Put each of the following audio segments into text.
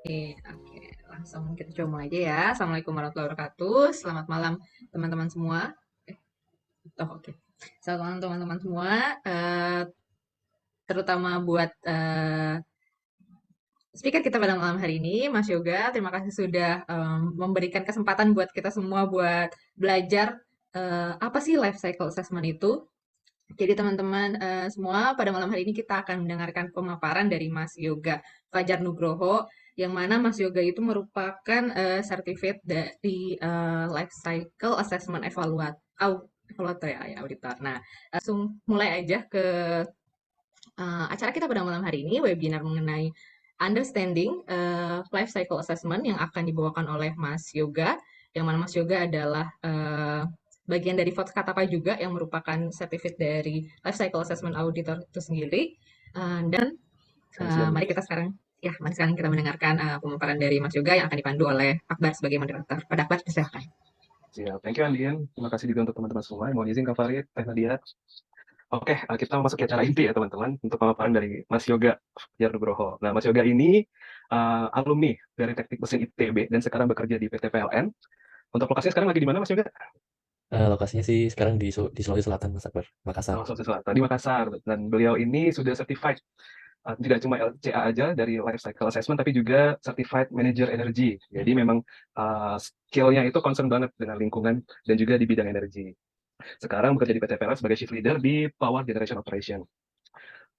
Oke, langsung kita coba mulai aja ya. Assalamualaikum warahmatullahi wabarakatuh. Selamat malam teman-teman semua. Eh, oke. Selamat malam teman-teman semua. Terutama buat speaker kita pada malam hari ini, Mas Yoga. Terima kasih sudah memberikan kesempatan buat kita semua buat belajar apa sih life cycle assessment itu. Jadi teman-teman semua, pada malam hari ini kita akan mendengarkan pemaparan dari Mas Yoga Fajar Nugroho, yang mana Mas Yoga itu merupakan certificate dari Life Cycle Assessment Evaluator ya, auditor. Nah, langsung mulai aja ke acara kita pada malam hari ini, webinar mengenai Understanding Life Cycle Assessment yang akan dibawakan oleh Mas Yoga, yang mana Mas Yoga adalah bagian dari Katapa juga yang merupakan sertifikat dari Life Cycle Assessment Auditor itu sendiri. Dan Selamat siang mari juga. kita sekarang mari sekarang kita mendengarkan pemaparan dari Mas Yoga yang akan dipandu oleh Akbar sebagai moderator. Pada Akbar, silakan. Siap. Thank you, Andien. Terima kasih juga untuk teman-teman semua. Mohon izin, Kak Farid, Teh Nadia. Oke, kita masuk ke acara inti ya, teman-teman, untuk pemaparan dari Mas Yoga Fajar Nugroho. Nah, Mas Yoga ini alumni dari Teknik Mesin ITB dan sekarang bekerja di PT PLN. Untuk lokasinya sekarang lagi di mana, Mas Yoga? Lokasinya sih sekarang di Sulawesi Selatan, Mas Akbar, Makassar. Oh, Sulawesi Selatan, di Makassar. Dan beliau ini sudah certified, tidak cuma LCA aja dari Life Cycle Assessment, tapi juga Certified Manager Energy. Jadi memang skill-nya itu concern banget dengan lingkungan dan juga di bidang energi. Sekarang bekerja di PT PLN sebagai Chief Leader di Power Generation Operation.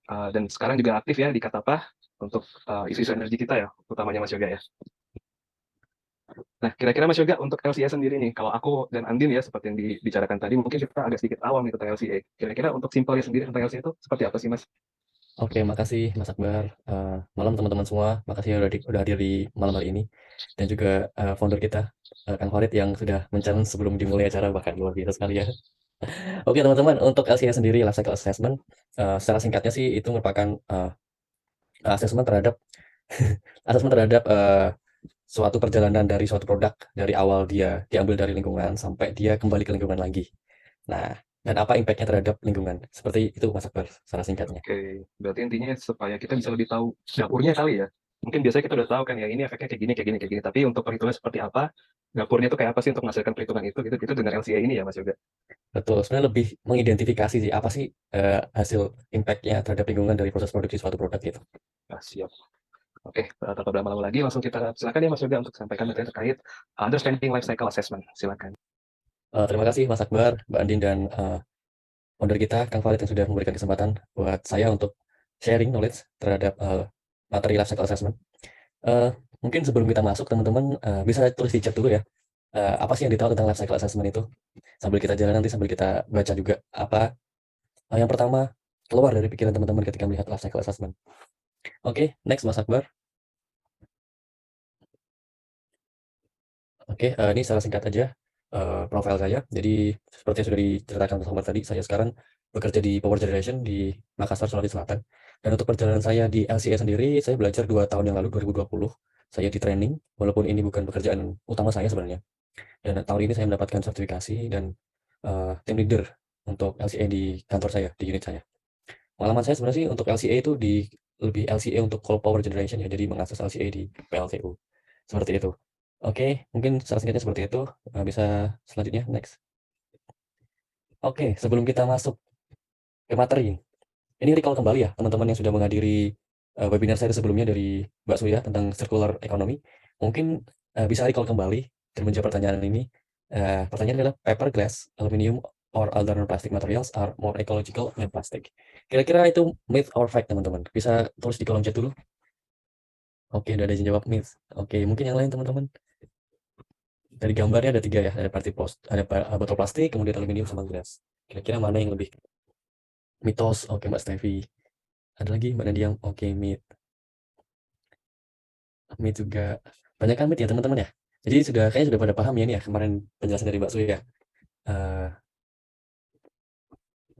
Dan sekarang juga aktif ya di Katapa untuk isu-isu energi kita ya, utamanya Mas Yoga ya. Nah, kira-kira Mas Yoga untuk LCA sendiri nih, kalau aku dan Andin ya seperti yang dibicarakan tadi, mungkin kita agak sedikit awam nih tentang LCA. Kira-kira untuk simpelnya sendiri tentang LCA itu seperti apa sih, Mas? Oke, makasih Mas Akbar. Malam teman-teman semua, makasih udah hadir di malam hari ini. Dan juga founder kita, Kang Farid yang sudah men-challenge sebelum dimulai acara, bahkan luar biasa sekali ya. Oke teman-teman, untuk LCA sendiri, Life Cycle Assessment, secara singkatnya sih itu merupakan assessment terhadap assessment terhadap suatu perjalanan dari suatu produk dari awal dia diambil dari lingkungan sampai dia kembali ke lingkungan lagi. Nah, dan apa impact-nya terhadap lingkungan? Seperti itu Mas Akbar, secara singkatnya. Oke, berarti intinya supaya kita bisa lebih tahu dapurnya kali ya. Mungkin biasanya kita udah tahu kan ya ini efeknya kayak gini, kayak gini, kayak gini. Tapi untuk perhitungan seperti apa, dapurnya itu kayak apa sih untuk menghasilkan perhitungan itu dengan LCA ini ya Mas Yoga. Betul, sebenarnya lebih mengidentifikasi sih apa sih hasil impact-nya terhadap lingkungan dari proses produksi suatu produk gitu. Nah, siap. Oke, tanpa berlama-lama lagi langsung kita silakan ya Mas Yoga untuk sampaikan materi terkait understanding life cycle assessment. Silakan. Terima kasih Mas Akbar, Mbak Andin, dan founder kita, Kang Farid, yang sudah memberikan kesempatan buat saya untuk sharing knowledge terhadap materi life cycle assessment. Mungkin sebelum kita masuk, teman-teman bisa tulis di chat dulu ya. Apa sih yang ditahu tentang life cycle assessment itu? Sambil kita jalan nanti, sambil kita baca juga apa yang pertama keluar dari pikiran teman-teman ketika melihat life cycle assessment. Oke, next Mas Akbar. Oke, ini secara singkat aja profil saya. Jadi seperti yang sudah diceritakan Mas Akbar tadi, saya sekarang bekerja di Power Generation di Makassar, Sulawesi Selatan. Dan untuk perjalanan saya di LCA sendiri, saya belajar 2 tahun yang lalu, 2020. Saya di training, walaupun ini bukan pekerjaan utama saya sebenarnya. Dan tahun ini saya mendapatkan sertifikasi dan team leader untuk LCA di kantor saya, di unit saya. Pengalaman saya sebenarnya sih untuk LCA itu lebih LCA untuk coal power generation ya, jadi mengakses LCA di PLTU. Seperti itu. Oke, mungkin secara singkatnya seperti itu. Bisa selanjutnya, next. Oke, sebelum kita masuk ke materi, ini recall kembali ya teman-teman yang sudah menghadiri webinar saya sebelumnya dari Mbak Suya tentang circular economy. Mungkin bisa recall kembali dan menjawab pertanyaan ini. Pertanyaan adalah paper, glass, aluminium, or other plastic materials are more ecological than plastic. Kira-kira itu myth or fact teman-teman? Bisa tulis di kolom chat dulu. Oke, udah ada yang jawab myth. Oke, mungkin yang lain teman-teman. Dari gambarnya ada 3 ya, ada botol plastik, kemudian aluminium sama gelas. Kira-kira mana yang lebih mitos? Oke, Mbak Stevi. Ada lagi Mbak Nadia, oke, myth juga. Banyak kan myth ya teman-teman ya. Jadi kayaknya sudah pada paham ya nih ya kemarin penjelasan dari Mbak Suya. Eh,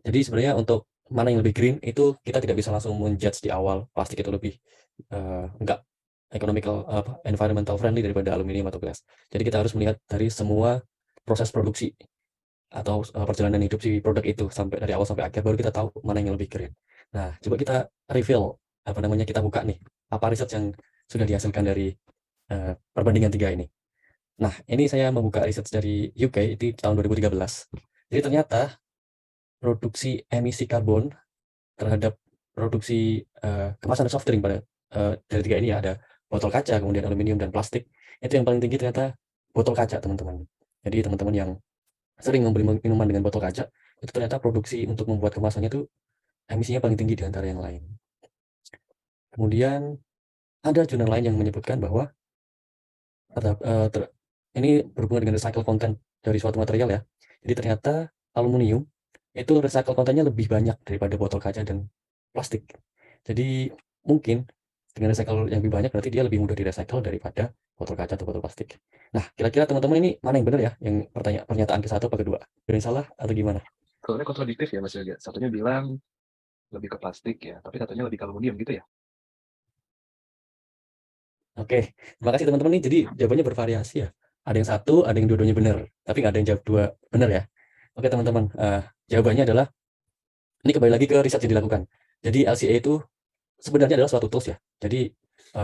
jadi sebenarnya untuk mana yang lebih green itu kita tidak bisa langsung menjudge di awal plastik itu lebih enggak environmental friendly daripada aluminium atau gelas. Jadi kita harus melihat dari semua proses produksi atau perjalanan hidup si produk itu sampai dari awal sampai akhir, baru kita tahu mana yang lebih green. Nah, coba kita reveal kita buka nih apa riset yang sudah dihasilkan dari perbandingan 3 ini. Nah, ini saya membuka riset dari UK itu tahun 2013. Jadi ternyata produksi emisi karbon terhadap produksi kemasan soft drink dari 3 ini ya, ada botol kaca, kemudian aluminium dan plastik. Itu yang paling tinggi ternyata botol kaca, teman-teman. Jadi teman-teman yang sering membeli minuman dengan botol kaca, itu ternyata produksi untuk membuat kemasannya itu emisinya paling tinggi di antara yang lain. Kemudian ada jurnal lain yang menyebutkan bahwa ini berhubungan dengan recycle content dari suatu material ya. Jadi ternyata aluminium itu recycle content-nya lebih banyak daripada botol kaca dan plastik. Jadi mungkin dengan recycle yang lebih banyak berarti dia lebih mudah di-recycle daripada botol kaca atau botol plastik. Nah, kira-kira teman-teman ini mana yang benar ya? Yang pernyataan ke satu atau kedua? Ada yang salah atau gimana? Soalnya kontradiktif ya Mas Yoga. Satunya bilang lebih ke plastik ya, tapi satunya lebih ke aluminium gitu ya. Oke, terima kasih teman-teman nih. Jadi jawabannya bervariasi ya. Ada yang satu, ada yang dua-duanya benar. Tapi nggak ada yang jawab dua benar ya. Oke teman-teman, jawabannya adalah ini kembali lagi ke riset yang dilakukan. Jadi LCA itu sebenarnya adalah suatu tools ya. Jadi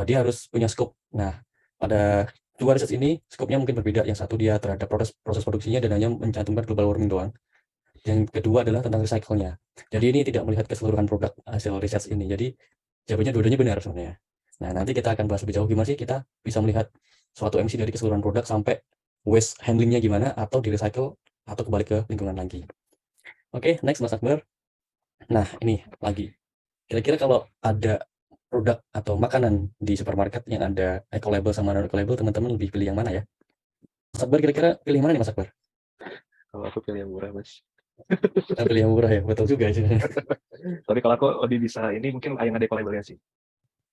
dia harus punya scope. Nah, pada dua riset ini scope-nya mungkin berbeda. Yang satu dia terhadap proses produksinya dan hanya mencantumkan global warming doang. Yang kedua adalah tentang recycle-nya. Jadi ini tidak melihat keseluruhan produk hasil riset ini. Jadi jawabannya dua-duanya benar sebenarnya. Nah, nanti kita akan bahas lebih jauh gimana sih kita bisa melihat suatu emisi dari keseluruhan produk sampai waste handling-nya gimana, atau di recycle atau kembali ke lingkungan lagi. Oke, next Mas Akbar. Nah, ini lagi. Kira-kira kalau ada produk atau makanan di supermarket yang ada eco-label sama non-eco-label, teman-teman lebih pilih yang mana ya? Mas Akbar kira-kira pilih mana nih Mas Akbar? Kalau aku pilih yang murah Mas. Pilih yang murah ya, betul juga sih. Tapi kalau aku lebih bisa ini mungkin yang ada eco-labelnya sih.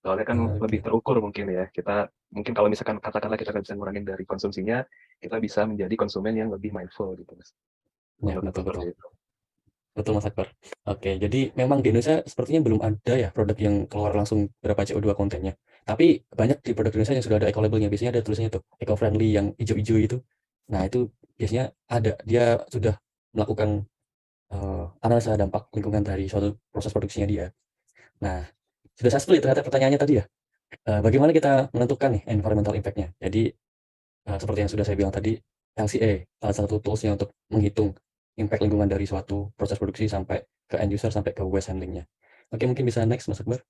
Soalnya kan lebih Oke. terukur mungkin ya. Kita mungkin kalau misalkan katakanlah kita bisa ngurangin dari konsumsinya, kita bisa menjadi konsumen yang lebih mindful gitu Mas. Ya, Menurut aku betul-betul. seperti itu. Betul Mas Akbar. Oke, jadi memang di Indonesia sepertinya belum ada ya produk yang keluar langsung berapa CO2 kontennya. Tapi banyak di produk Indonesia yang sudah ada eco-labelnya. Biasanya ada tulisannya tuh, eco-friendly yang hijau-hijau itu. Nah, itu biasanya ada. Dia sudah melakukan analisa dampak lingkungan dari suatu proses produksinya dia. Nah, sudah saya split ternyata pertanyaannya tadi ya. Bagaimana kita menentukan nih environmental impact-nya? Jadi, seperti yang sudah saya bilang tadi, LCA salah satu tools-nya untuk menghitung impact lingkungan dari suatu proses produksi sampai ke end user, sampai ke waste handling-nya. Oke, mungkin bisa next Mas Akbar.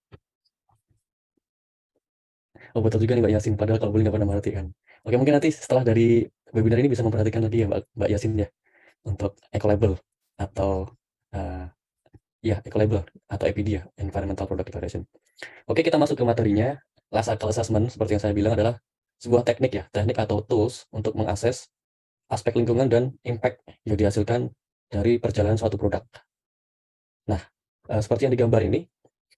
Oh, betul juga nih Mbak Yasin, padahal kalau boleh nggak pernah merhatikan. Oke, mungkin nanti setelah dari webinar ini bisa memperhatikan lagi ya Mbak Yasin ya, untuk eco-label atau ya eco-label atau EPD ya, Environmental Product Declaration. Oke, kita masuk ke materinya. Life cycle assessment seperti yang saya bilang adalah sebuah teknik ya, teknik atau tools untuk mengakses aspek lingkungan dan impact yang dihasilkan dari perjalanan suatu produk. Nah, seperti yang digambar ini,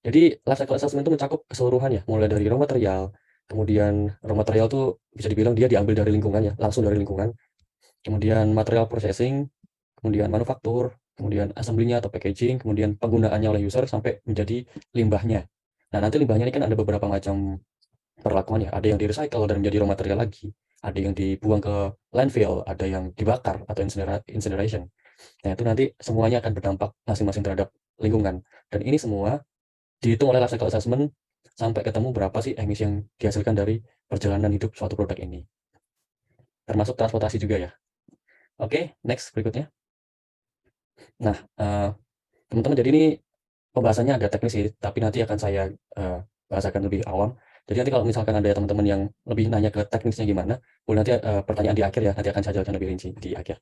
jadi life cycle assessment itu mencakup keseluruhan ya, mulai dari raw material, kemudian raw material itu bisa dibilang dia diambil dari lingkungan ya, langsung dari lingkungan, kemudian material processing, kemudian manufaktur, kemudian assembly-nya atau packaging, kemudian penggunaannya oleh user sampai menjadi limbahnya. Nah, nanti limbahnya ini kan ada beberapa macam perlakuan ya, ada yang di-recycle dan menjadi raw material lagi, ada yang dibuang ke landfill, ada yang dibakar atau incineration. Nah, itu nanti semuanya akan berdampak masing-masing terhadap lingkungan. Dan ini semua dihitung oleh life cycle assessment sampai ketemu berapa sih emisi yang dihasilkan dari perjalanan hidup suatu produk ini. Termasuk transportasi juga ya. Oke, next berikutnya. Nah, teman-teman, jadi ini pembahasannya agak teknis sih, tapi nanti akan saya bahasakan lebih awam. Jadi nanti kalau misalkan ada teman-teman yang lebih nanya ke teknisnya gimana, boleh nanti pertanyaan di akhir ya, nanti akan saya jelaskan lebih rinci di akhir.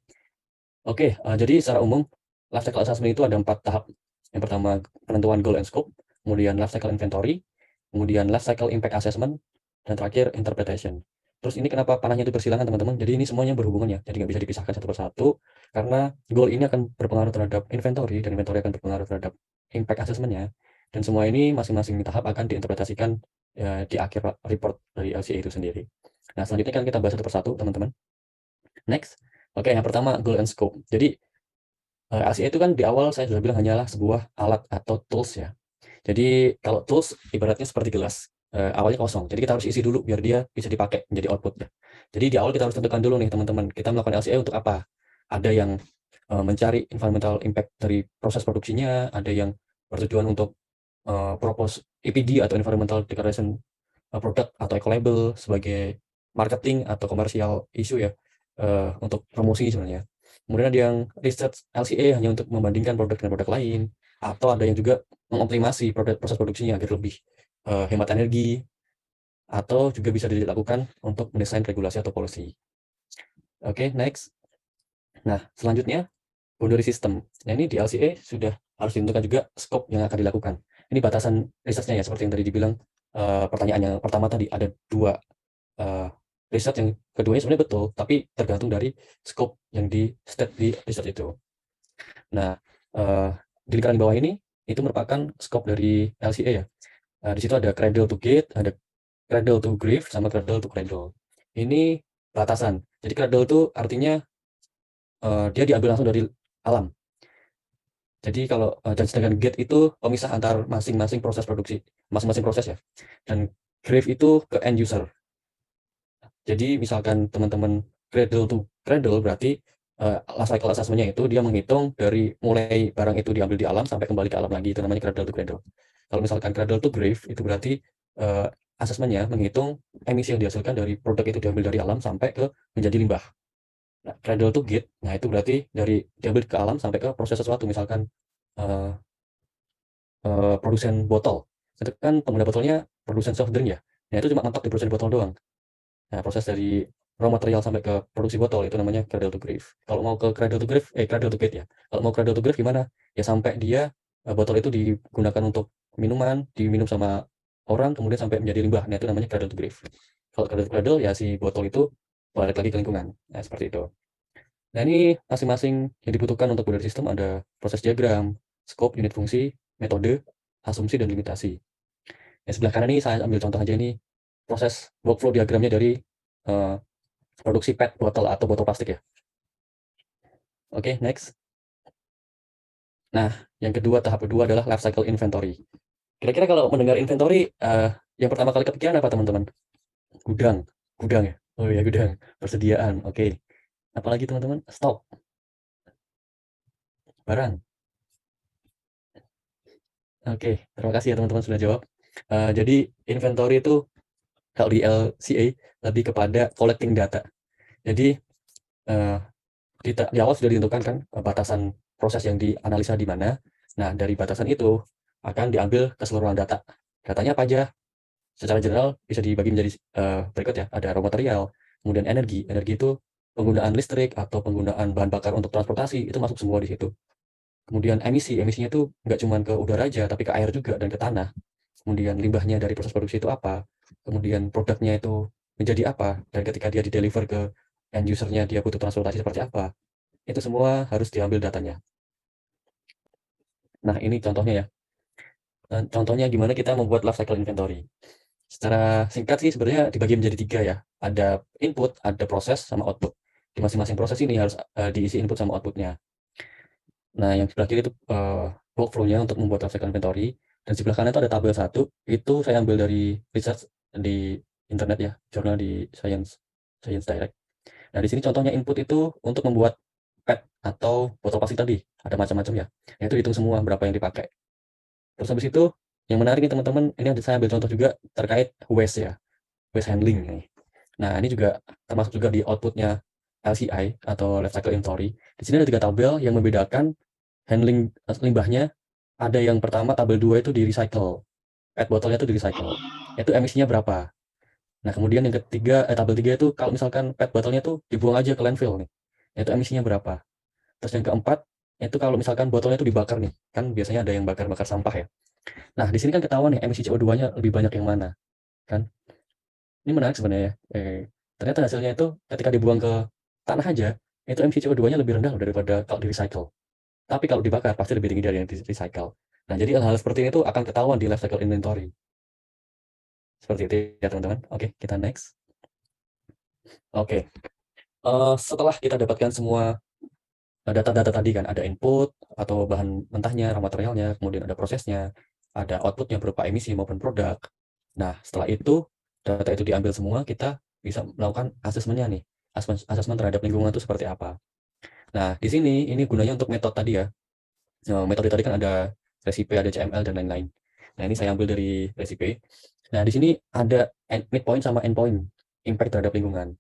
Oke, jadi secara umum life cycle assessment itu ada 4 tahap. Yang pertama penentuan goal and scope, kemudian life cycle inventory, kemudian life cycle impact assessment, dan terakhir interpretation. Terus ini kenapa panahnya itu bersilangan teman-teman? Jadi ini semuanya berhubungan ya, jadi nggak bisa dipisahkan satu persatu, karena goal ini akan berpengaruh terhadap inventory, dan inventory akan berpengaruh terhadap impact assessment-nya, dan semua ini masing-masing tahap akan diinterpretasikan di akhir report dari LCA itu sendiri. Nah, selanjutnya kan kita bahas satu persatu teman-teman. Next. Oke, yang pertama goal and scope. Jadi LCA itu kan di awal saya sudah bilang hanyalah sebuah alat atau tools ya. Jadi kalau tools ibaratnya seperti gelas, awalnya kosong. Jadi kita harus isi dulu biar dia bisa dipakai menjadi output ya. Jadi di awal kita harus tentukan dulu nih teman-teman, kita melakukan LCA untuk apa? Ada yang mencari environmental impact dari proses produksinya, ada yang bertujuan untuk propose EPD atau environmental declaration product atau eco-label sebagai marketing atau komersial isu ya, untuk promosi sebenarnya. Kemudian ada yang research LCA hanya untuk membandingkan produk dengan produk lain, atau ada yang juga mengoptimasi proses produksinya agar lebih hemat energi, atau juga bisa dilakukan untuk mendesain regulasi atau policy. Oke, next. Nah, selanjutnya boundary system. Nah, ini di LCA sudah harus ditentukan juga scope yang akan dilakukan. Ini batasan risetnya ya, seperti yang tadi dibilang. Pertanyaan yang pertama tadi ada 2 riset, yang keduanya sebenarnya betul, tapi tergantung dari scope yang di state di riset itu. Nah, di lingkaran bawah ini itu merupakan scope dari LCA ya. Di situ ada cradle to gate, ada cradle to grave, sama cradle to cradle. Ini batasan. Jadi cradle itu artinya dia diambil langsung dari alam. Jadi kalau dan sedangkan gate itu pemisah antar masing-masing proses produksi, masing-masing proses ya. Dan grave itu ke end user. Jadi misalkan teman-teman cradle to cradle berarti life cycle assessment-nya itu dia menghitung dari mulai barang itu diambil di alam sampai kembali ke alam lagi, itu namanya cradle to cradle. Kalau misalkan cradle to grave itu berarti assessment-nya menghitung emisi yang dihasilkan dari produk itu diambil dari alam sampai ke menjadi limbah. Nah, cradle to gate, nah itu berarti dari diambil ke alam sampai ke proses sesuatu, misalkan produsen botol. Itu kan pengguna botolnya produsen soft drink ya. Nah, itu cuma mentok di produsen botol doang. Nah, proses dari raw material sampai ke produksi botol itu namanya cradle to grave. Kalau mau ke cradle to gate ya. Kalau mau cradle to grave gimana? Ya sampai dia botol itu digunakan untuk minuman, diminum sama orang, kemudian sampai menjadi limbah. Nah, itu namanya cradle to grave. Kalau cradle to cradle ya si botol itu balik lagi ke lingkungan. Nah, seperti itu. Nah, ini masing-masing yang dibutuhkan untuk boundary system ada proses diagram, scope, unit fungsi, metode, asumsi, dan limitasi. Yang sebelah kanan ini saya ambil contoh aja, ini proses workflow diagramnya dari produksi PET botol atau botol plastik ya. Oke, next. Nah, yang kedua, tahap kedua adalah life cycle inventory. Kira-kira kalau mendengar inventory, yang pertama kali kepikiran apa teman-teman? Gudang, gudang ya? Oh ya, gudang, persediaan, oke. Apalagi teman-teman? Stok, barang. Oke, terima kasih ya teman-teman sudah jawab. Jadi inventory itu kalau di LCA lebih kepada collecting data. Jadi di awal sudah ditentukan kan batasan proses yang dianalisa di mana. Nah, dari batasan itu akan diambil keseluruhan data. Datanya apa aja? Secara general bisa dibagi menjadi berikut ya. Ada raw material, kemudian energi. Energi itu penggunaan listrik atau penggunaan bahan bakar untuk transportasi, itu masuk semua di situ. Kemudian emisi, emisinya itu nggak cuma ke udara aja, tapi ke air juga dan ke tanah. Kemudian limbahnya dari proses produksi itu apa, kemudian produknya itu menjadi apa, dan ketika dia di-deliver ke end user-nya dia butuh transportasi seperti apa, itu semua harus diambil datanya. Nah, ini contohnya ya. Contohnya gimana kita membuat life cycle inventory. Secara singkat sih sebenarnya dibagi menjadi 3 ya. Ada input, ada proses, sama output. Di masing-masing proses ini harus diisi input sama outputnya. Nah, yang sebelah kiri itu workflow-nya untuk membuat life cycle inventory, dan sebelah kanan itu ada tabel 1, itu saya ambil dari research di internet ya, jurnal di Science Direct. Nah, di sini contohnya input itu untuk membuat PET atau botol plastik tadi, ada macam-macam ya. Nah, itu hitung semua berapa yang dipakai. Terus habis itu yang menarik nih teman-teman, ini saya ambil contoh juga terkait waste ya, waste handling nih. Nah, ini juga termasuk juga di outputnya LCI atau life cycle inventory. Di sini ada 3 tabel yang membedakan handling limbahnya. Ada yang pertama tabel 2 itu di recycle. PET botolnya itu di recycle. Itu emisinya berapa? Nah, kemudian yang ketiga tabel 3 itu kalau misalkan PET botolnya itu dibuang aja ke landfill nih. Itu emisinya berapa? Terus yang keempat itu kalau misalkan botolnya itu dibakar nih. Kan biasanya ada yang bakar-bakar sampah ya. Nah, di sini kan ketahuan nih emisi CO2-nya lebih banyak yang mana, kan? Ini menarik sebenarnya ya. Ternyata hasilnya itu ketika dibuang ke tanah aja, itu emisi CO2-nya lebih rendah daripada kalau di recycle. Tapi kalau dibakar pasti lebih tinggi dari yang di recycle. Nah, jadi hal-hal seperti ini tuh akan ketahuan di life cycle inventory. Seperti itu ya teman-teman. Oke, kita next. Oke. Setelah kita dapatkan semua data-data tadi kan, ada input atau bahan mentahnya, raw materialnya, kemudian ada prosesnya, ada outputnya berupa emisi maupun produk. Nah, setelah itu data itu diambil semua, kita bisa melakukan asesmennya nih. Asesmen terhadap lingkungan itu seperti apa. Nah, di sini ini gunanya untuk metode tadi ya. Metode tadi kan ada resipe, ada CML, dan lain-lain. Nah, ini saya ambil dari resipe. Nah, di sini ada midpoint sama endpoint. impact terhadap lingkungan.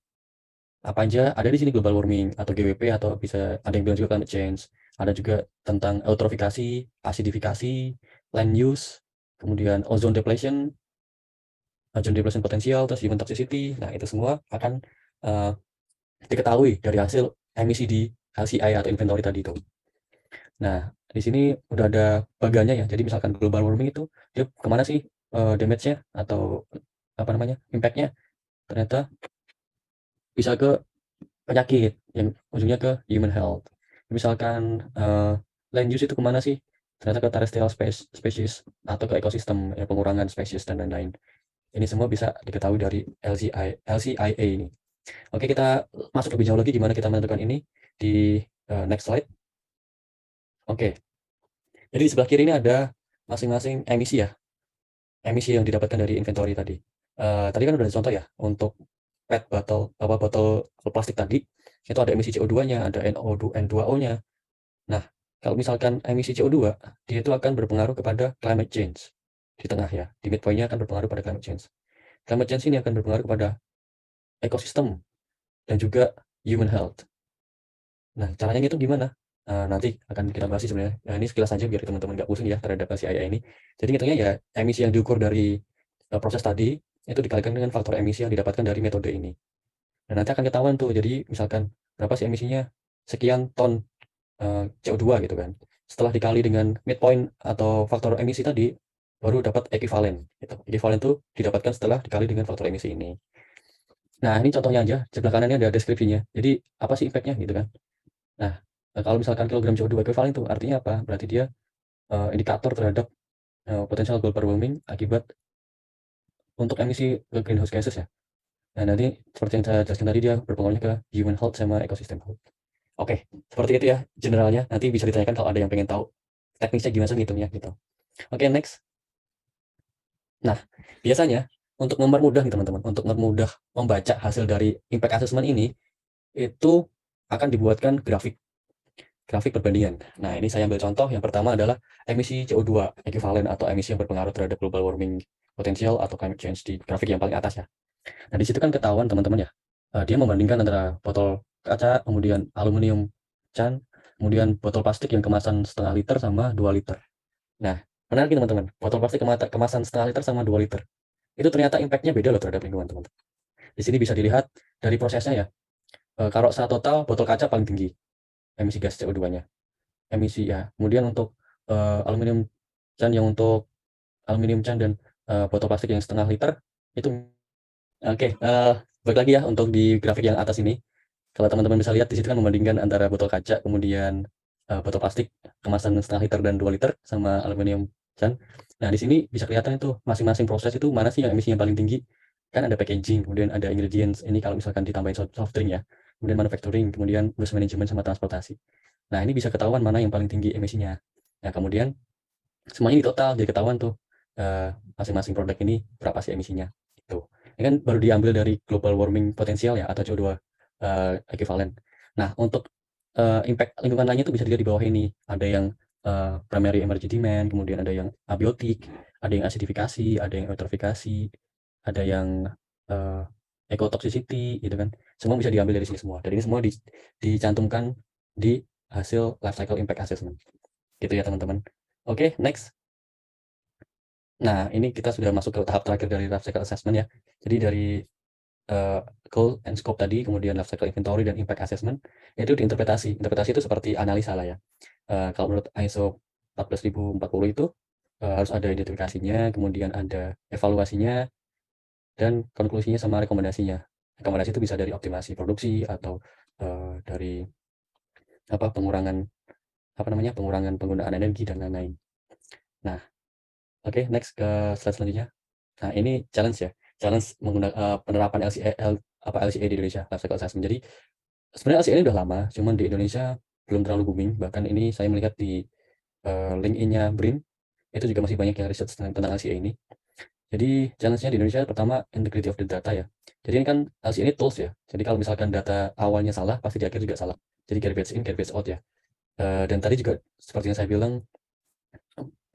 Apa aja ada di sini, global warming atau GWP, atau bisa ada yang bilang juga climate change. Ada juga tentang eutrofikasi, acidifikasi, land use, kemudian ozone depletion potensial, terus human toxicity. Nah, itu semua akan diketahui dari hasil emisi di LCI atau inventory tadi itu. Nah, di sini udah ada bagannya ya. Jadi misalkan global warming itu dia kemana sih damage-nya atau apa namanya impact-nya? Ternyata bisa ke penyakit yang ujungnya ke human health. Misalkan land use itu kemana sih? Ternyata ke terrestrial species atau ke ekosistem, ya, pengurangan spesies dan lain-lain. Ini semua bisa diketahui dari LCIA ini. Oke, kita masuk lebih jauh lagi gimana kita menentukan ini di next slide. Oke, jadi di sebelah kiri ini ada masing-masing emisi ya, emisi yang didapatkan dari inventory tadi. Tadi kan udah ada contoh ya untuk PET botol plastik tadi, itu ada emisi CO2-nya, ada N2O-nya. Nah, kalau misalkan emisi CO2, dia itu akan berpengaruh kepada climate change di tengah ya, di midpoint-nya akan berpengaruh pada climate change. Climate change ini akan berpengaruh kepada ekosistem dan juga human health. Nah, caranya itu gimana? Nanti akan kita bahas sih sebenarnya. Nah, ini sekilas saja biar teman-teman nggak pusing ya terhadap LCIA ini. Jadi ngitungnya ya emisi yang diukur dari proses tadi itu dikalikan dengan faktor emisi yang didapatkan dari metode ini. Nah, nanti akan ketahuan tuh. Jadi misalkan berapa sih emisinya? Sekian ton CO2 gitu kan. Setelah dikali dengan midpoint atau faktor emisi tadi, baru dapat ekuivalen. Gitu. Ekuivalen itu didapatkan setelah dikali dengan faktor emisi ini. Nah, ini contohnya aja. Sebelah kanan ini ada deskripsinya. Jadi apa sih impact-nya gitu kan? Nah, kalau misalkan kilogram CO2 ekuivalen itu artinya apa? Berarti dia indikator terhadap potensial global warming akibat untuk emisi greenhouse gases ya. Nah, nanti seperti yang saya jelaskan tadi, dia berpengaruhnya ke human health sama ekosistem health. Oke, seperti itu ya generalnya. Nanti bisa ditanyakan kalau ada yang pengen tahu teknisnya gimana sih ngitungnya gitu. Oke, next. Nah, biasanya untuk mempermudah nih teman-teman, untuk mempermudah membaca hasil dari impact assessment ini, itu akan dibuatkan grafik perbandingan. Nah, ini saya ambil contoh. Yang pertama adalah emisi CO2 ekuivalen atau emisi yang berpengaruh terhadap global warming potensial atau climate change di grafik yang paling atas ya. Nah, di situ kan ketahuan teman-teman ya. Dia membandingkan antara botol kaca, kemudian aluminium can, kemudian botol plastik yang kemasan setengah liter sama 2 liter. Nah, menarik nih teman-teman. Botol plastik kemasan setengah liter sama 2 liter. Itu ternyata impact-nya beda loh terhadap lingkungan teman-teman. Di sini bisa dilihat dari prosesnya ya. Kalau secara total botol kaca paling tinggi emisi gas CO2-nya. Emisi ya. Kemudian untuk aluminium can dan botol plastik yang setengah liter itu oke. Balik lagi ya untuk di grafik yang atas ini. Kalau teman-teman bisa lihat di situ kan membandingkan antara botol kaca, kemudian botol plastik kemasan setengah liter dan 2 liter sama aluminium can. Nah, di sini bisa kelihatan itu masing-masing proses itu mana sih yang emisinya paling tinggi. Kan ada packaging, kemudian ada ingredients. Ini kalau misalkan ditambahin soft drink ya. Kemudian manufacturing, kemudian waste management sama transportasi. Nah, ini bisa ketahuan mana yang paling tinggi emisinya. Nah, kemudian semuanya di total jadi ketahuan tuh masing-masing produk ini berapa sih emisinya. Itu. Ini kan baru diambil dari global warming potensial ya atau CO2 ekuivalen. Nah, untuk impact lingkungan lainnya itu bisa dilihat di bawah ini. Ada yang primary energy demand, kemudian ada yang abiotik, ada yang acidifikasi, ada yang eutrofikasi, ada yang ecotoxicity gitu kan. Semua bisa diambil dari sini semua. Dan ini semua dicantumkan di hasil life cycle impact assessment. Gitu ya teman-teman. Oke, next. Nah, ini kita sudah masuk ke tahap terakhir dari life cycle assessment ya. Jadi dari goal and scope tadi, kemudian life cycle inventory dan impact assessment, itu diinterpretasi. Interpretasi itu seperti analisa lah ya. Kalau menurut ISO 14040 itu harus ada identifikasinya, kemudian ada evaluasinya, dan konklusinya sama rekomendasinya. Rekomendasi itu bisa dari optimasi produksi atau dari pengurangan pengurangan penggunaan energi dan lain-lain. Nah, oke, next ke slide selanjutnya. Nah, ini challenge ya. Challenge menggunakan penerapan LCA di Indonesia, life cycle assessment. Jadi sebenarnya LCA ini udah lama, cuman di Indonesia belum terlalu booming. Bahkan ini saya melihat di LinkedIn-nya BRIN, itu juga masih banyak yang research tentang LCA ini. Jadi challenge-nya di Indonesia pertama integrity of the data ya. Jadi ini kan LCA ini tools ya. Jadi kalau misalkan data awalnya salah, pasti di akhir juga salah. Jadi garbage in, garbage out ya. Dan tadi juga seperti yang saya bilang,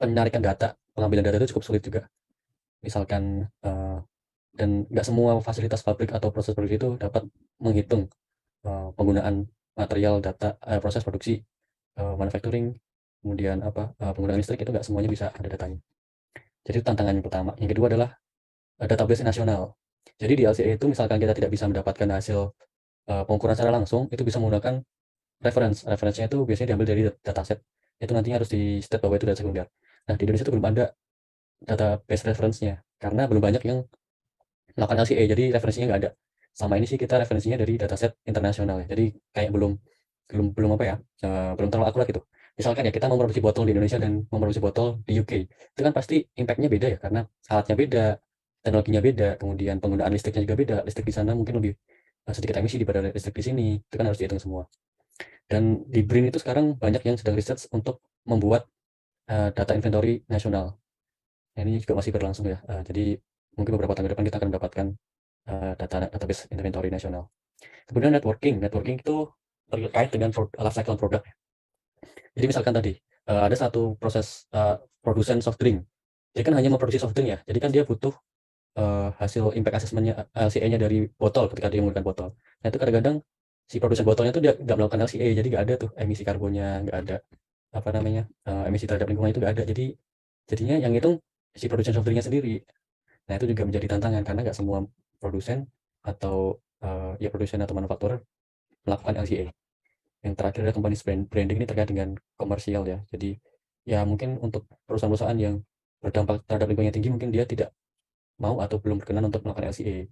penarikan data, pengambilan data itu cukup sulit juga. Misalkan dan nggak semua fasilitas pabrik atau proses produksi itu dapat menghitung penggunaan material, data, proses produksi, manufacturing, kemudian penggunaan listrik itu nggak semuanya bisa ada datanya. Jadi itu tantangan yang pertama. Yang kedua adalah database nasional. Jadi di LCA itu misalkan kita tidak bisa mendapatkan hasil pengukuran secara langsung, itu bisa menggunakan reference. Referensinya itu biasanya diambil dari dataset. Itu nantinya harus di state bahwa itu data sekunder. Nah, di Indonesia itu belum ada database reference-nya karena belum banyak yang melakukan LCA, jadi referensinya nggak ada. Sama ini sih kita referensinya dari dataset internasional ya. Jadi kayak belum belum belum apa ya, belum terlalu akurat gitu. Misalkan ya kita memproduksi botol di Indonesia dan memproduksi botol di UK, itu kan pasti impact-nya beda ya karena alatnya beda, teknologinya beda, kemudian penggunaan listriknya juga beda. Listrik di sana mungkin lebih sedikit emisi daripada listrik di sini, itu kan harus dihitung semua. Dan di BRIN itu sekarang banyak yang sedang research untuk membuat data inventory nasional. Nah, ini juga masih berlangsung ya. Jadi mungkin beberapa tahun ke depan kita akan mendapatkan database inventory nasional. Kemudian networking itu terkait dengan life cycle product. Jadi misalkan tadi ada satu proses produsen soft drink, dia kan hanya memproduksi soft drink ya. Jadi kan dia butuh hasil impact assessment-nya LCA-nya dari botol ketika dia menggunakan botol. Nah itu kadang-kadang si produsen botolnya tuh dia nggak melakukan LCA, jadi nggak ada tuh emisi karbonnya, nggak ada emisi terhadap lingkungan itu nggak ada. Jadi jadinya yang hitung si produsen soft drink-nya sendiri. Nah itu juga menjadi tantangan karena nggak semua produsen atau ya produsen atau manufaktur melakukan LCA. Yang terakhir adalah company branding, ini terkait dengan komersial ya. Jadi ya mungkin untuk perusahaan-perusahaan yang berdampak terhadap lingkungan yang tinggi mungkin dia tidak mau atau belum berkenan untuk melakukan LCA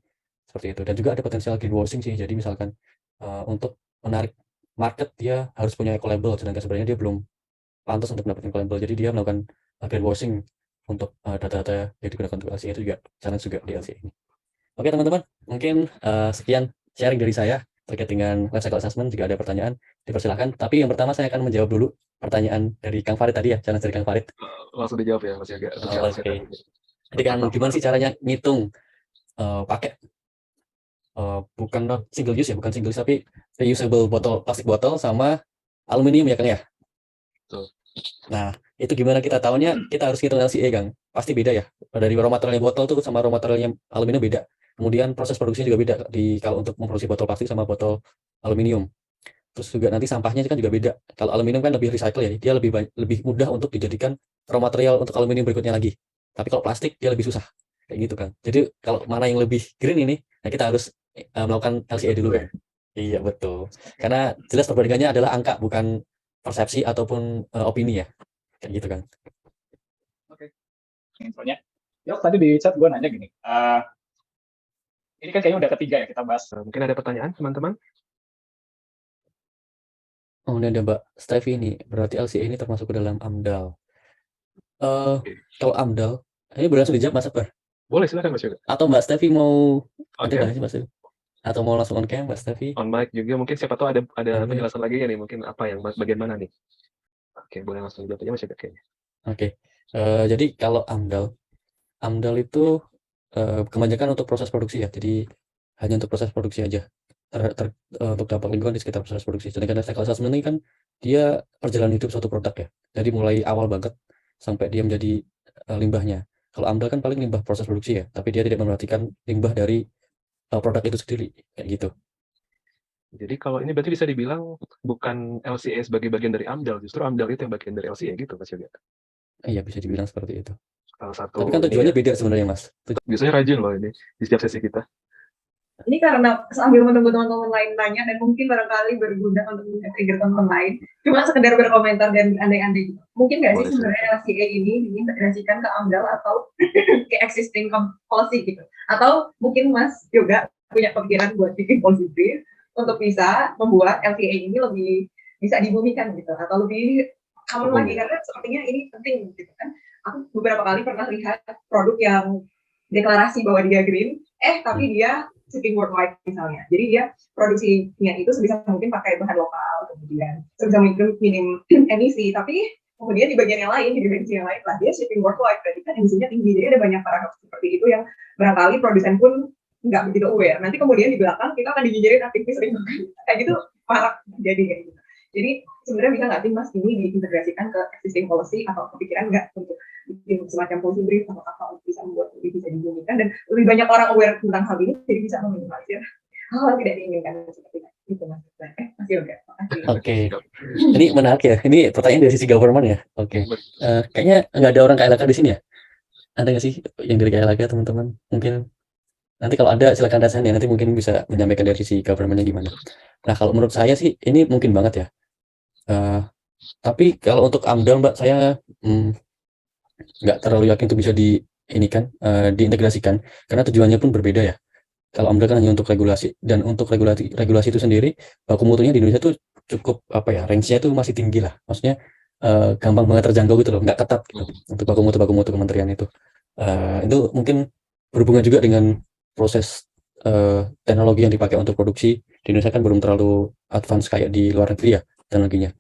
seperti itu. Dan juga ada potensial greenwashing sih. Jadi misalkan untuk menarik market dia harus punya eco label, sedangkan sebenarnya dia belum pantas untuk mendapatkan eco label. Jadi dia melakukan greenwashing untuk data-data yang digunakan untuk LCA itu juga challenge juga di LCA ini. Oke teman-teman, mungkin sekian sharing dari saya terkait dengan life cycle assessment. Jika ada pertanyaan, dipersilahkan. Tapi yang pertama saya akan menjawab dulu pertanyaan dari Kang Farid tadi ya, challenge dari Kang Farid. Langsung dijawab ya Mas Yoga. Oke. Jadi kan gimana sih caranya ngitung pakai bukan single use ya, bukan single use tapi reusable botol, plastik botol sama aluminium ya Kang ya? Betul. Nah, itu gimana kita tahunya? Kita harus hitung LCA Kang. Pasti beda ya. Dari raw materialnya botol tuh sama raw materialnya aluminium beda. Kemudian proses produksinya juga beda kalau untuk memproduksi botol plastik sama botol aluminium. Terus juga nanti sampahnya kan juga beda. Kalau aluminium kan lebih recycle ya, dia lebih mudah untuk dijadikan raw material untuk aluminium berikutnya lagi. Tapi kalau plastik dia lebih susah. Kayak gitu kan. Jadi kalau mana yang lebih green ini, nah kita harus melakukan LCA dulu kan. Iya betul. Karena jelas perbandingannya adalah angka bukan persepsi ataupun opini ya. Kayak gitu kan. Oke. Infonya. Yuk tadi di chat gue nanya gini. Ini kan kayaknya udah ketiga ya kita bahas. Mungkin ada pertanyaan teman-teman? Oh, ini ada Mbak Stevi ini. Berarti LCA ini termasuk ke dalam AMDAL. Kalau AMDAL, ini boleh langsung dijawab Mas Akbar? Boleh, silakan Mas Yoga. Atau Mbak Stevi mau ada Oke. nggak sih Mas Stevi? Atau mau langsung on cam Mbak Stevi? On mic juga mungkin siapa tahu ada Oke. penjelasan lagi ya nih, mungkin apa yang bagian mana nih? Oke, boleh langsung jawab aja Mas Yoga kayaknya. Oke. Jadi kalau AMDAL itu kebanyakan untuk proses produksi ya. Jadi hanya untuk proses produksi aja. Untuk dampak lingkungan di sekitar proses produksi. Sedangkan life cycle assessment ini kan dia perjalanan hidup suatu produk ya. Jadi mulai awal banget sampai dia menjadi limbahnya. Kalau AMDAL kan paling limbah proses produksi ya, tapi dia tidak memperhatikan limbah dari produk itu sendiri kayak gitu. Jadi kalau ini berarti bisa dibilang bukan LCA sebagai bagian dari AMDAL, justru AMDAL itu yang bagian dari LCA gitu Mas Yoga. Iya bisa dibilang seperti itu. Salah satu Tapi kan tujuannya beda sebenarnya Mas. biasanya rajin loh ini di setiap sesi kita. Ini karena sambil menunggu teman-teman lain nanya dan mungkin barangkali berguna untuk trigger teman-teman lain, cuma sekedar berkomentar dan andai-andai. Mungkin nggak sih sebenarnya LCA ini diintegrasikan ke AMDAL atau ke existing policy gitu? Atau mungkin Mas juga punya pikiran buat bikin policy brief untuk bisa membuat LCA ini lebih bisa dibumikan gitu, atau lebih common lagi, karena sepertinya ini penting gitu kan. Aku beberapa kali pernah lihat produk yang deklarasi bahwa dia green, tapi dia shipping worldwide misalnya. Jadi dia produksinya itu sebisa mungkin pakai bahan lokal, kemudian sebisa mungkin minim emisi, tapi kemudian di bagian yang lain, di dimensi yang lain lah, dia shipping worldwide, berarti kan emisinya tinggi. Jadi ada banyak paradoks seperti itu yang barangkali produsen pun nggak begitu aware. Nanti kemudian di belakang kita akan dijinjirin aktivis lingkungan. Kayak gitu parah jadi kayak gitu. Jadi sebenarnya bisa nggak sih Mas ini diintegrasikan ke existing policy, atau kepikiran nggak untuk bikin semacam policy brief atau apa untuk bisa membuat lebih bisa dibumikan dan lebih banyak orang aware tentang hal ini, jadi bisa meminimalisir hal tidak diinginkan seperti itu Mas. Mas Yoga. Oke, ini menarik ya. Ini pertanyaan dari sisi government ya. Oke, kayaknya nggak ada orang KLHK di sini ya. Ada nggak sih yang dari KLHK teman-teman? Mungkin nanti kalau ada silakan rasain ya. Nanti mungkin bisa menyampaikan dari sisi governmentnya gimana. Nah kalau menurut saya sih ini mungkin banget ya. Tapi kalau untuk AMDAL Mbak, saya nggak terlalu yakin itu bisa diintegrasikan karena tujuannya pun berbeda ya. Kalau AMDAL kan hanya untuk regulasi, dan untuk regulasi itu sendiri baku mutunya di Indonesia tuh cukup apa ya, range-nya itu masih tinggi lah. Maksudnya gampang banget terjangkau gitu loh, nggak ketat gitu untuk baku mutu kementerian itu. Itu mungkin berhubungan juga dengan proses teknologi yang dipakai untuk produksi di Indonesia kan belum terlalu advance kayak di luar negeri ya teknologinya.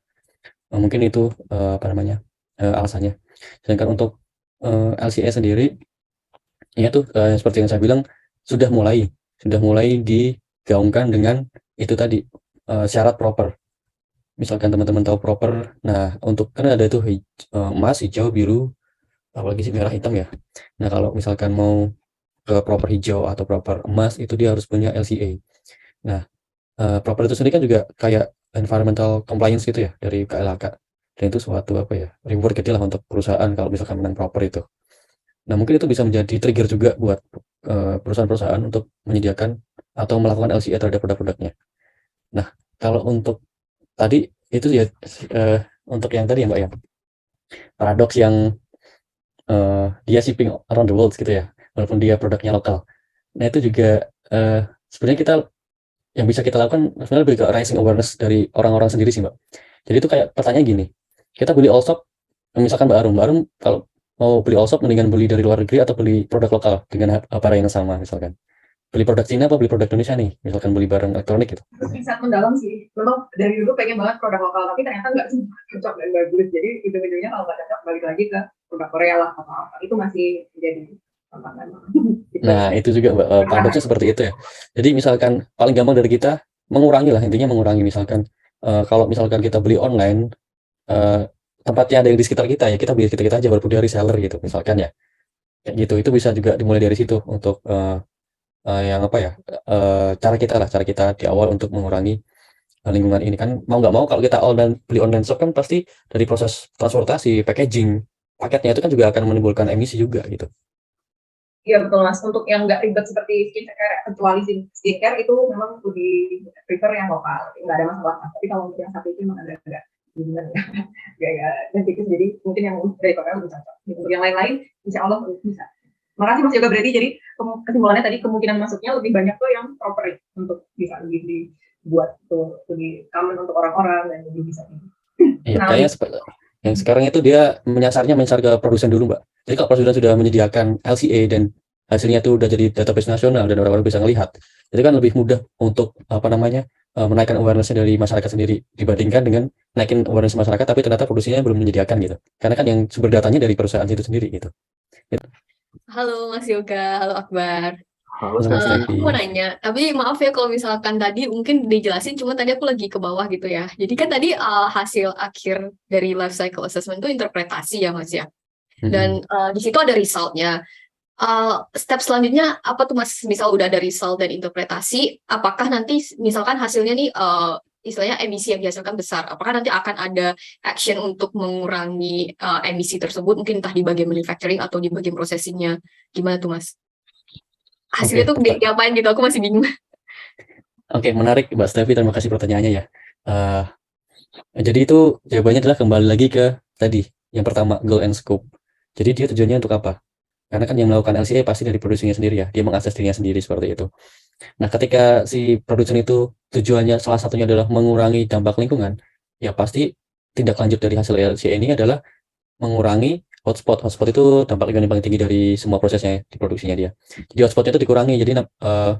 Mungkin itu apa namanya alasannya. Sedangkan untuk LCA sendiri ya tuh seperti yang saya bilang sudah mulai digaungkan dengan itu tadi syarat proper. Misalkan teman-teman tahu proper, nah untuk kan ada itu emas, hijau, biru, apalagi sih merah, hitam ya. Nah kalau misalkan mau ke proper hijau atau proper emas itu dia harus punya LCA. Nah proper itu sendiri kan juga kayak environmental compliance gitu ya dari KLHK, dan itu suatu apa ya, reward gede lah untuk perusahaan kalau misalkan menang proper itu. Nah mungkin itu bisa menjadi trigger juga buat perusahaan-perusahaan untuk menyediakan atau melakukan LCA terhadap produk-produknya. Nah kalau untuk tadi itu ya untuk yang tadi ya Mbak ya, paradoks yang dia shipping around the world gitu ya, walaupun dia produknya lokal. Nah itu juga sebenarnya yang bisa kita lakukan sebenarnya lebih ke raising awareness dari orang-orang sendiri sih Mbak. Jadi itu kayak pertanyaan gini, kita beli Allshop, misalkan Mbak Arum kalau mau beli Allshop mendingan beli dari luar negeri atau beli produk lokal dengan barang yang sama, misalkan beli produk Cina apa beli produk Indonesia nih, misalkan beli barang elektronik gitu. Riset mendalam sih, memang dari dulu pengen banget produk lokal, tapi ternyata nggak cocok dan bagus, jadi ujung-ujungnya kalau nggak cocok balik lagi ke produk Korea lah atau apa, itu masih jadi tantangan. Nah itu juga paradoksnya seperti itu ya. Jadi misalkan paling gampang dari kita mengurangi lah, intinya mengurangi. Misalkan kalau misalkan kita beli online, tempatnya ada yang di sekitar kita ya, kita beli sekitar kita aja walaupun dari seller gitu misalkan ya, kayak gitu. Itu bisa juga dimulai dari situ untuk yang apa ya, cara kita di awal untuk mengurangi lingkungan ini kan. Mau nggak mau kalau kita beli online shop kan pasti dari proses transportasi, packaging, paketnya itu kan juga akan menimbulkan emisi juga gitu. Iya betul Mas, untuk yang nggak ribet seperti skincare, kecuali skincare itu memang lebih prefer yang lokal, nggak ada masalah. Tapi kalau untuk yang satu itu memang agak gimana ya, sedikit, jadi mungkin yang dari Korea lebih cocok. Untuk yang lain-lain, insya Allah bisa. Makasih Mas Yoga, berarti jadi kesimpulannya tadi kemungkinan masuknya lebih banyak tuh yang proper untuk bisa lebih dibuat tuh lebih common untuk orang-orang dan lebih bisa. Iya, kayaknya yang sekarang itu dia menyasar ke produsen dulu Mbak. Jadi kalau produsen sudah menyediakan LCA dan hasilnya itu udah jadi database nasional dan orang-orang bisa melihat, jadi kan lebih mudah untuk apa namanya menaikkan awareness dari masyarakat sendiri dibandingkan dengan naikin awareness masyarakat tapi ternyata produksinya belum menyediakan gitu. Karena kan yang sumber datanya dari perusahaan itu sendiri gitu. Halo Mas Yoga, halo Akbar. Halo, Aku mau nanya, tapi maaf ya kalau misalkan tadi mungkin dijelasin, cuma tadi aku lagi ke bawah gitu ya. Jadi kan tadi hasil akhir dari life cycle assessment itu interpretasi ya Mas ya. Dan di situ ada resultnya. Step selanjutnya apa tuh Mas? Misal udah ada result dan interpretasi, apakah nanti misalkan hasilnya nih istilahnya emisi yang dihasilkan besar, apakah nanti akan ada action untuk mengurangi emisi tersebut, mungkin entah di bagian manufacturing atau di bagian processingnya, gimana tuh Mas? Hasilnya tuh diapain gitu, aku masih bingung. Oke, menarik Mbak Stevi, terima kasih pertanyaannya ya. Jadi itu jawabannya adalah kembali lagi ke tadi, yang pertama goal and scope. Jadi dia tujuannya untuk apa? Karena kan yang melakukan LCA pasti dari produsennya sendiri ya, dia mengakses dirinya sendiri seperti itu. Nah ketika si produsen itu tujuannya salah satunya adalah mengurangi dampak lingkungan, ya pasti tindak lanjut dari hasil LCA ini adalah mengurangi hotspot. Hotspot itu dampak lingkungan yang paling tinggi dari semua prosesnya di produksinya dia. Jadi hotspotnya itu dikurangi, jadi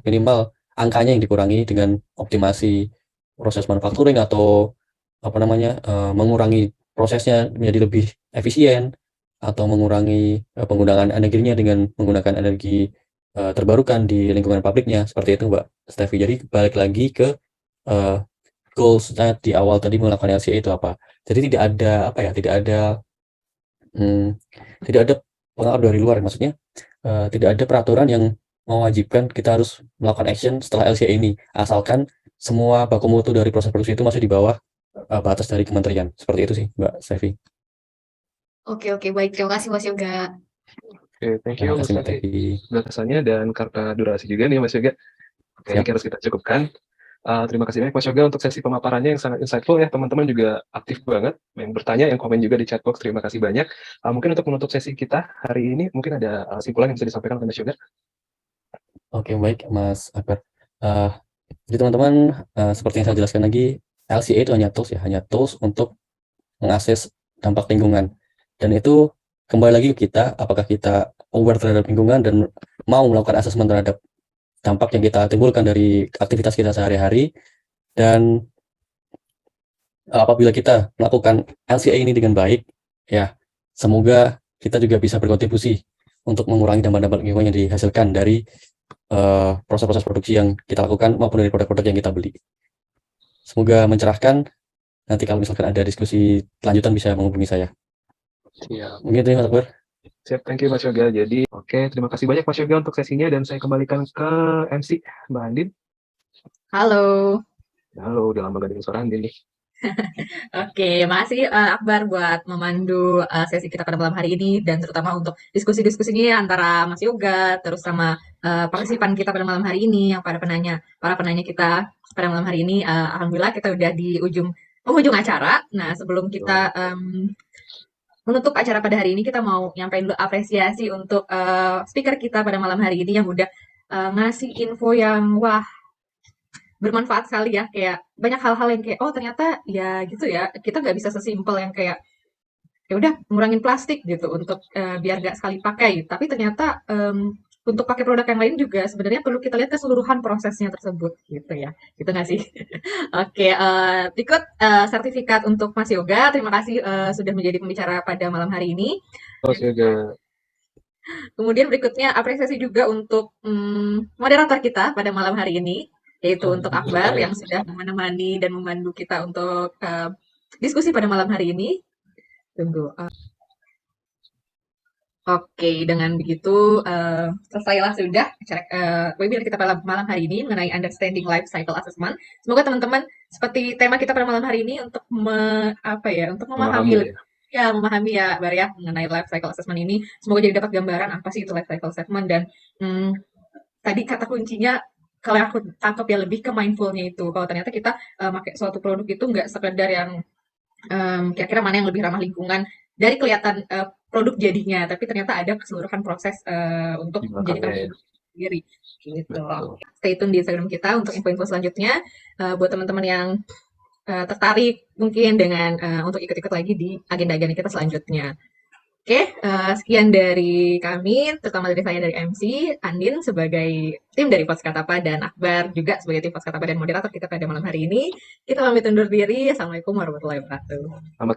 minimal angkanya yang dikurangi dengan optimasi proses manufacturing atau apa namanya mengurangi prosesnya menjadi lebih efisien atau mengurangi penggunaan energinya dengan menggunakan energi terbarukan di lingkungan pabriknya, seperti itu Mbak Stevi. Jadi balik lagi ke goals-nya di awal tadi melakukan LCA itu apa. Jadi tidak ada apa ya, tidak ada pengaruh dari luar, maksudnya tidak ada peraturan yang mewajibkan kita harus melakukan action setelah LCA ini, asalkan semua baku mutu dari proses produksi itu masih di bawah batas dari kementerian. Seperti itu sih, Mbak Sevi. Oke, baik. Terima kasih Mas Yoga. Oke, thank Terima you Mas kasih Mbak Tevi Tevi. batasannya, dan karena durasi juga nih Mas Yoga, kayaknya Siap. harus kita cukupkan. Terima kasih banyak Mas Yoga untuk sesi pemaparannya yang sangat insightful ya. Teman-teman juga aktif banget, yang bertanya, yang komen juga di chat box. Terima kasih banyak. Mungkin untuk menutup sesi kita hari ini, mungkin ada simpulan yang bisa disampaikan oleh Mas Yoga. Oke, baik Mas Akbar. Jadi teman-teman, seperti yang saya jelaskan lagi, LCA itu hanya tools untuk mengakses dampak lingkungan. Dan itu kembali lagi ke kita, apakah kita aware terhadap lingkungan dan mau melakukan assessment terhadap dampak yang kita timbulkan dari aktivitas kita sehari-hari. Dan apabila kita melakukan LCA ini dengan baik, ya semoga kita juga bisa berkontribusi untuk mengurangi dampak-dampak lingkungan yang dihasilkan dari proses-proses produksi yang kita lakukan maupun dari produk-produk yang kita beli. Semoga mencerahkan. Nanti kalau misalkan ada diskusi lanjutan bisa menghubungi saya. Siap. Mungkin itu ya Mas Akbar. Siap, thank you Mas Yoga. Jadi, oke, terima kasih banyak Mas Yoga untuk sesinya, dan saya kembalikan ke MC, Mbak Andin. Halo. Halo, udah lama gak dengar suara Andin nih. Oke, makasih Akbar buat memandu sesi kita pada malam hari ini, dan terutama untuk diskusi-diskusinya antara Mas Yoga terus sama partisipan kita pada malam hari ini, yang para penanya kita pada malam hari ini. Alhamdulillah kita udah di penghujung acara. Nah, sebelum kita menutup acara pada hari ini, kita mau nyampein dulu apresiasi untuk speaker kita pada malam hari ini yang udah ngasih info yang bermanfaat sekali ya. Kayak banyak hal-hal yang kayak, oh ternyata ya gitu ya, kita nggak bisa sesimpel yang kayak ya udah ngurangin plastik gitu untuk biar nggak sekali pakai, tapi ternyata untuk pakai produk yang lain juga sebenarnya perlu kita lihat keseluruhan prosesnya tersebut gitu ya, gitu nggak sih? Oke, berikut sertifikat untuk Mas Yoga. Terima kasih sudah menjadi pembicara pada malam hari ini. Mas Yoga. Kemudian berikutnya apresiasi juga untuk moderator kita pada malam hari ini, yaitu untuk Akbar yang sudah menemani dan memandu kita untuk diskusi pada malam hari ini. Tunggu. Oke, dengan begitu selesailah sudah webinar kita pada malam hari ini mengenai Understanding Life Cycle Assessment. Semoga teman-teman seperti tema kita pada malam hari ini untuk memahami ya Bar ya mengenai life cycle assessment ini. Semoga jadi dapat gambaran apa sih itu life cycle assessment, dan tadi kata kuncinya kalau aku tangkap ya lebih ke mindfulnya itu. Kalau ternyata kita pakai suatu produk itu nggak sekedar yang kira-kira mana yang lebih ramah lingkungan dari kelihatan produk jadinya, tapi ternyata ada keseluruhan proses untuk menjadikan produk sendiri gitu. Stay tune di Instagram kita untuk info-info selanjutnya buat teman-teman yang tertarik mungkin dengan untuk ikut-ikut lagi di agenda-agenda kita selanjutnya. Oke, sekian dari kami, terutama dari saya dari MC, Andin sebagai tim dari Podskatapa, dan Akbar juga sebagai tim Podskatapa dan moderator kita pada malam hari ini. Kita pamit undur diri. Assalamualaikum warahmatullahi wabarakatuh. Selamat